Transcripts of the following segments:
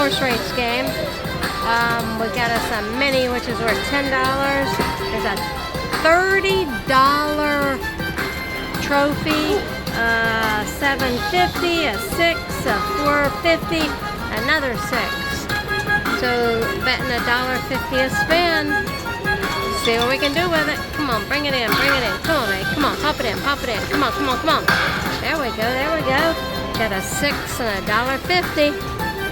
horse race game. We got us a mini, which is worth $10. There's a $30 trophy, $7.50, a 6, a $4.50, another 6. So betting $1.50 a spin. See what we can do with it. Come on, bring it in, bring it in. Come on, mate. Come on, pop it in, pop it in. Come on, come on, come on. There we go, there we go. Got a 6 and $1.50.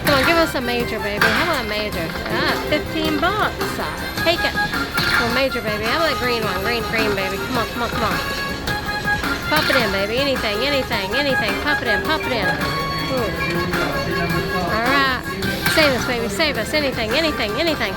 Come on, give us a major, baby. How about a major? 15 bucks. Take it. Well, major, baby. How about a green one? Green, green, baby. Come on, come on, come on. Pop it in, baby. Anything, anything, anything. Pop it in, pop it in. Ooh. All right. Save us, baby. Save us. Anything, anything, anything.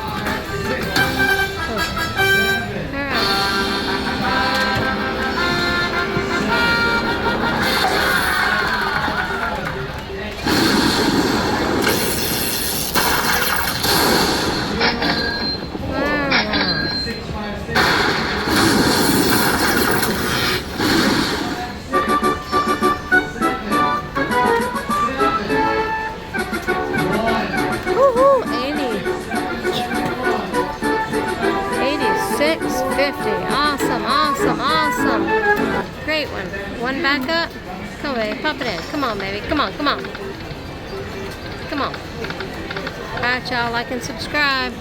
Awesome, awesome, awesome. Great one. One back up. Come on, baby. Pop it in. Come on, baby. Come on, come on. Come on. All right, y'all. Like and subscribe.